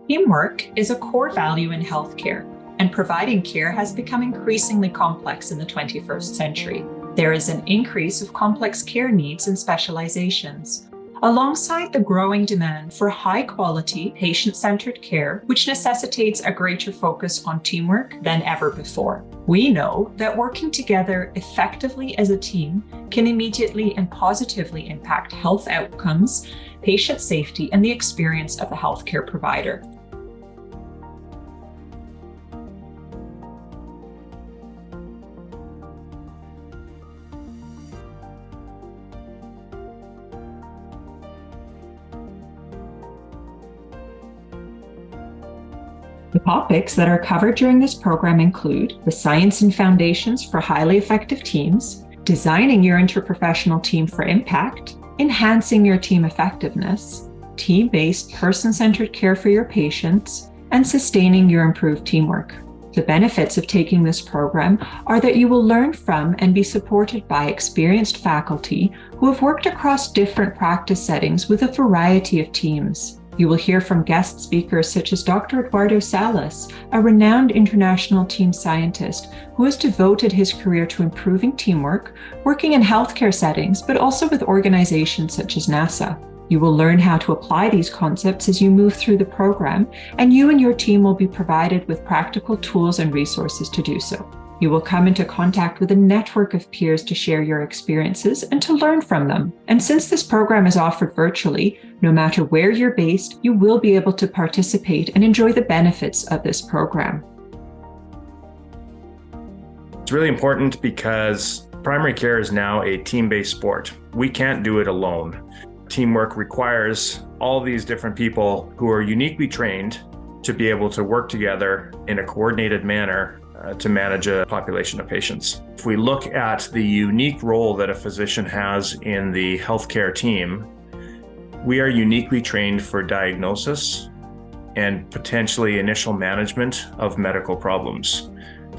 Teamwork is a core value in healthcare, and providing care has become increasingly complex in the 21st century. There is an increase of complex care needs and specializations, alongside the growing demand for high-quality, patient-centered care, which necessitates a greater focus on teamwork than ever before. We know that working together effectively as a team can immediately and positively impact health outcomes, patient safety, and the experience of the healthcare provider. The topics that are covered during this program include the science and foundations for highly effective teams, designing your interprofessional team for impact, enhancing your team effectiveness, team-based, person-centered care for your patients, and sustaining your improved teamwork. The benefits of taking this program are that you will learn from and be supported by experienced faculty who have worked across different practice settings with a variety of teams. You will hear from guest speakers such as Dr. Eduardo Salas, a renowned international team scientist who has devoted his career to improving teamwork, working in healthcare settings, but also with organizations such as NASA. You will learn how to apply these concepts as you move through the program, and you and your team will be provided with practical tools and resources to do so. You will come into contact with a network of peers to share your experiences and to learn from them. And since this program is offered virtually, no matter where you're based, you will be able to participate and enjoy the benefits of this program. It's really important because primary care is now a team-based sport. We can't do it alone. Teamwork requires all these different people who are uniquely trained to be able to work together in a coordinated manner to manage a population of patients. If we look at the unique role that a physician has in the healthcare team, we are uniquely trained for diagnosis and potentially initial management of medical problems.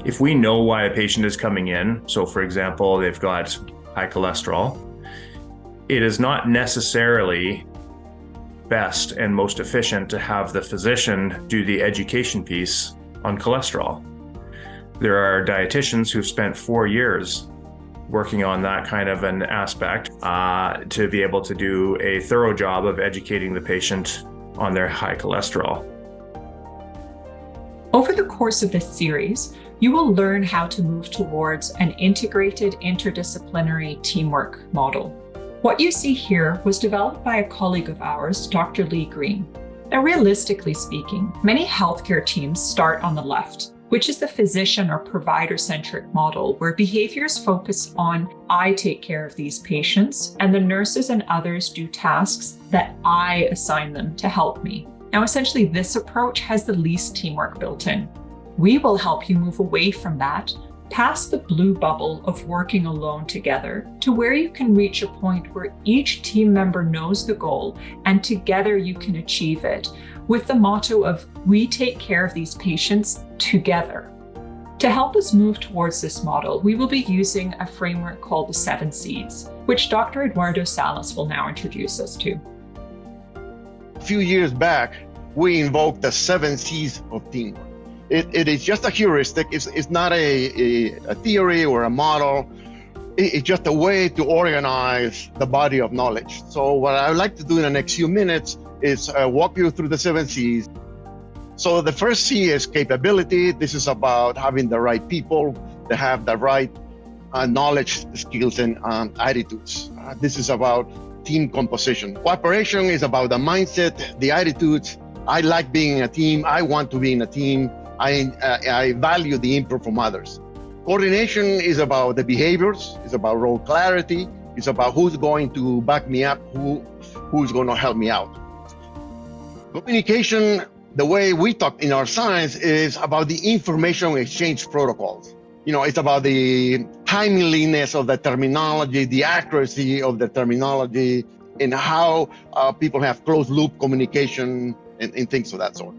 If we know why a patient is coming in, so for example, they've got high cholesterol, it is not necessarily best and most efficient to have the physician do the education piece on cholesterol. There are dietitians who've spent 4 years working on that kind of an aspect to be able to do a thorough job of educating the patient on their high cholesterol. Over the course of this series, you will learn how to move towards an integrated interdisciplinary teamwork model. What you see here was developed by a colleague of ours, Dr. Lee Green. Now, realistically speaking, many healthcare teams start on the left, which is the physician or provider-centric model where behaviors focus on I take care of these patients and the nurses and others do tasks that I assign them to help me. Now, essentially, this approach has the least teamwork built in. We will help you move away from that, past the blue bubble of working alone together, to where you can reach a point where each team member knows the goal and together you can achieve it, with the motto of we take care of these patients together. To help us move towards this model, we will be using a framework called the 7 Cs, which Dr. Eduardo Salas will now introduce us to. A few years back, we invoked the 7 Cs of teamwork. It is just a heuristic. It's not a theory or a model. It's just a way to organize the body of knowledge. So what I would like to do in the next few minutes is walk you through the 7 Cs. So the first C is capability. This is about having the right people that have the right knowledge, skills, and attitudes. This is about team composition. Cooperation is about the mindset, the attitudes. I like being in a team. I want to be in a team. I value the input from others. Coordination is about the behaviors. It's about role clarity. It's about who's going to back me up, who's going to help me out. Communication, the way we talk in our science, is about the information exchange protocols. It's about the timeliness of the terminology, the accuracy of the terminology, and how people have closed loop communication and things of that sort.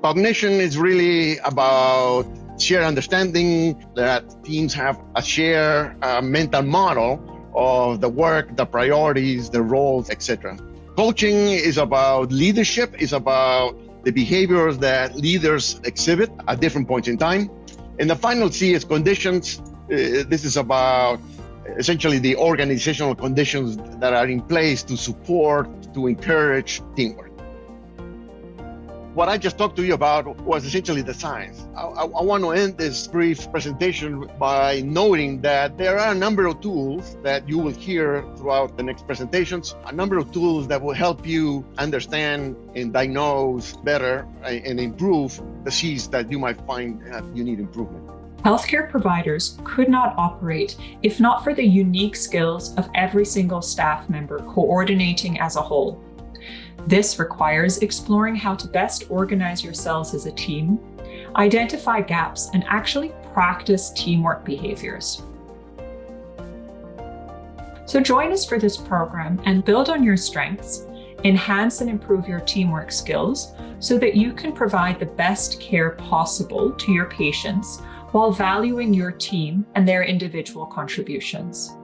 Cognition is really about shared understanding, that teams have a shared mental model of the work, the priorities, the roles, etc. Coaching is about leadership, is about the behaviors that leaders exhibit at different points in time. And the final C is conditions. This is about essentially the organizational conditions that are in place to support, to encourage teamwork. What I just talked to you about was essentially the science. I want to end this brief presentation by noting that there are a number of tools that you will hear throughout the next presentations, a number of tools that will help you understand and diagnose better and improve the C's that you might find you need improvement. Healthcare providers could not operate if not for the unique skills of every single staff member coordinating as a whole. This requires exploring how to best organize yourselves as a team, identify gaps, and actually practice teamwork behaviors. So join us for this program and build on your strengths, enhance and improve your teamwork skills so that you can provide the best care possible to your patients while valuing your team and their individual contributions.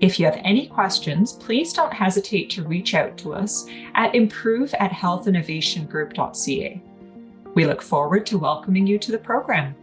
If you have any questions, please don't hesitate to reach out to us at improve@healthinnovationgroup.ca. We look forward to welcoming you to the program.